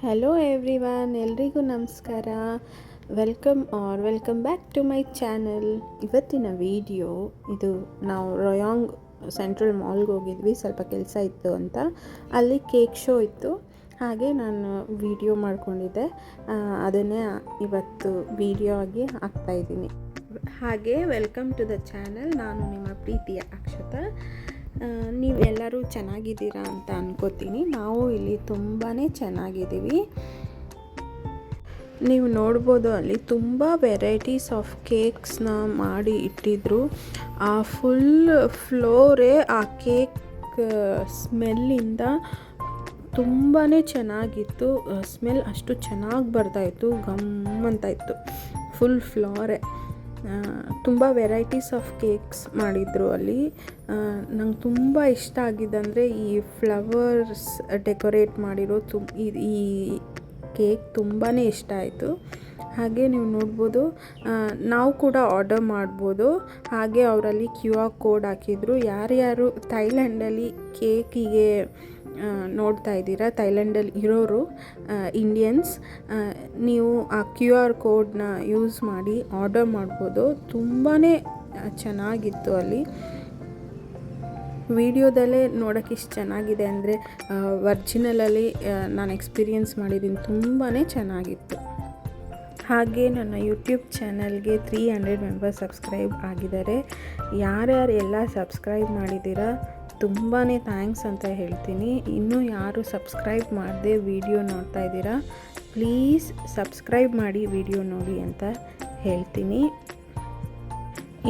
Hello everyone, ಎಲ್ರಿಗೂ ನಮಸ್ಕಾರ. Welcome back to my channel. ಇವತ್ತಿನ ವಿಡಿಯೋ ಇದು. ನಾವು ರೊಯಾಂಗ್ ಸೆಂಟ್ರಲ್ ಮಾಲ್ಗೆ ಹೋಗಿದ್ವಿ, ಸ್ವಲ್ಪ ಕೆಲಸ ಇತ್ತು ಅಂತ. ಅಲ್ಲಿ ಕೇಕ್ ಶೋ ಇತ್ತು, ಹಾಗೆ ನಾನು ವಿಡಿಯೋ ಮಾಡ್ಕೊಂಡಿದ್ದೆ. ಅದನ್ನೇ ಇವತ್ತು ವಿಡಿಯೋ ಆಗಿ ಹಾಕ್ತಾಯಿದ್ದೀನಿ. ಹಾಗೆ ವೆಲ್ಕಮ್ ಟು ದ ಚಾನಲ್. ನಾನು ನಿಮ್ಮ ಪ್ರೀತಿಯ ಅಕ್ಷತಾ. ನೀವೆಲ್ಲರೂ ಚೆನ್ನಾಗಿದ್ದೀರಾ ಅಂತ ಅನ್ಕೋತೀನಿ. ನಾವು ಇಲ್ಲಿ ತುಂಬಾ ಚೆನ್ನಾಗಿದ್ದೀವಿ. ನೀವು ನೋಡ್ಬೋದು, ಅಲ್ಲಿ ತುಂಬ ವೆರೈಟೀಸ್ ಆಫ್ ಕೇಕ್ಸ್ನ ಮಾಡಿ ಇಟ್ಟಿದ್ರು. ಆ ಫುಲ್ ಫ್ಲೋರೇ ಆ ಕೇಕ್ ಸ್ಮೆಲ್ಲಿಂದ ತುಂಬಾ ಚೆನ್ನಾಗಿತ್ತು. ಸ್ಮೆಲ್ ಅಷ್ಟು ಚೆನ್ನಾಗಿ ಬರ್ತಾಯಿತ್ತು, ಗಮ್ ಅಂತ ಇತ್ತು ಫುಲ್ ಫ್ಲೋರೇ. ತುಂಬ ವೆರೈಟೀಸ್ ಆಫ್ ಕೇಕ್ಸ್ ಮಾಡಿದರು ಅಲ್ಲಿ. ನಂಗೆ ತುಂಬ ಇಷ್ಟ ಆಗಿದ್ದಂದರೆ ಈ ಫ್ಲವರ್ಸ್ ಡೆಕೋರೇಟ್ ಮಾಡಿರೋ ಈ ಕೇಕ್ ತುಂಬಾ ಇಷ್ಟ ಆಯಿತು. ಹಾಗೆ ನೀವು ನೋಡ್ಬೋದು, ನಾವು ಕೂಡ ಆರ್ಡರ್ ಮಾಡ್ಬೋದು. ಹಾಗೆ ಅವರಲ್ಲಿ QR ಕೋಡ್ ಹಾಕಿದರು. ಯಾರ್ಯಾರು ಥೈಲ್ಯಾಂಡಲ್ಲಿ ಕೇಕಿಗೆ ನೋಡ್ತಾ ಇದ್ದೀರಾ, ಥೈಲ್ಯಾಂಡಲ್ಲಿ ಇರೋರು ಇಂಡಿಯನ್ಸ್, ನೀವು ಆ QR ಕೋಡ್ನ ಯೂಸ್ ಮಾಡಿ ಆರ್ಡರ್ ಮಾಡ್ಬೋದು. ತುಂಬಾ ಚೆನ್ನಾಗಿತ್ತು ಅಲ್ಲಿ. ವಿಡಿಯೋದಲ್ಲೇ ನೋಡೋಕ್ಕೆ ಇಷ್ಟು ಚೆನ್ನಾಗಿದೆ ಅಂದರೆ ಒರ್ಜಿನಲಲ್ಲಿ ನಾನು ಎಕ್ಸ್ಪೀರಿಯೆನ್ಸ್ ಮಾಡಿದ್ದೀನಿ, ತುಂಬಾ ಚೆನ್ನಾಗಿತ್ತು. ಹಾಗೆ ನನ್ನ ಯೂಟ್ಯೂಬ್ ಚಾನಲ್ಗೆ 300 ಮೆಂಬರ್ಸ್ ಸಬ್ಸ್ಕ್ರೈಬ್ ಆಗಿದ್ದಾರೆ. ಯಾರ್ಯಾರೆಲ್ಲ ಸಬ್ಸ್ಕ್ರೈಬ್ ಮಾಡಿದ್ದೀರಾ ತುಂಬಾ ಥ್ಯಾಂಕ್ಸ್ ಅಂತ ಹೇಳ್ತೀನಿ. ಇನ್ನೂ ಯಾರು ಸಬ್ಸ್ಕ್ರೈಬ್ ಮಾಡದೆ ವಿಡಿಯೋ ನೋಡ್ತಾ ಇದ್ದೀರಾ, ಪ್ಲೀಸ್ ಸಬ್ಸ್ಕ್ರೈಬ್ ಮಾಡಿ ವಿಡಿಯೋ ನೋಡಿ ಅಂತ ಹೇಳ್ತೀನಿ.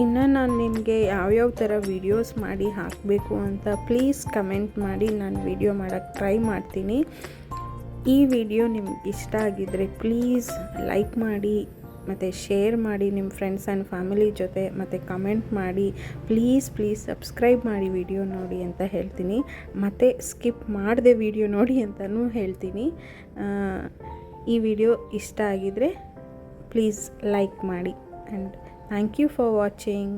ಇನ್ನು ನಾನು ನಿಮಗೆ ಯಾವ್ಯಾವ ಥರ ವೀಡಿಯೋಸ್ ಮಾಡಿ ಹಾಕಬೇಕು ಅಂತ ಪ್ಲೀಸ್ ಕಮೆಂಟ್ ಮಾಡಿ, ನಾನು ವಿಡಿಯೋ ಮಾಡೋಕ್ಕೆ ಟ್ರೈ ಮಾಡ್ತೀನಿ. ಈ ವಿಡಿಯೋ ನಿಮ್ಗೆ ಇಷ್ಟ ಆಗಿದ್ದರೆ ಪ್ಲೀಸ್ ಲೈಕ್ ಮಾಡಿ ಮತ್ತು ಶೇರ್ ಮಾಡಿ ನಿಮ್ಮ ಫ್ರೆಂಡ್ಸ್ ಆ್ಯಂಡ್ ಫ್ಯಾಮಿಲಿ ಜೊತೆ, ಮತ್ತು ಕಮೆಂಟ್ ಮಾಡಿ. ಪ್ಲೀಸ್ ಸಬ್ಸ್ಕ್ರೈಬ್ ಮಾಡಿ ವಿಡಿಯೋ ನೋಡಿ ಅಂತ ಹೇಳ್ತೀನಿ. ಮತ್ತು ಸ್ಕಿಪ್ ಮಾಡದೆ ವಿಡಿಯೋ ನೋಡಿ ಅಂತಲೂ ಹೇಳ್ತೀನಿ. ಈ ವಿಡಿಯೋ ಇಷ್ಟ ಆಗಿದ್ದರೆ ಪ್ಲೀಸ್ ಲೈಕ್ ಮಾಡಿ. And thank you for watching.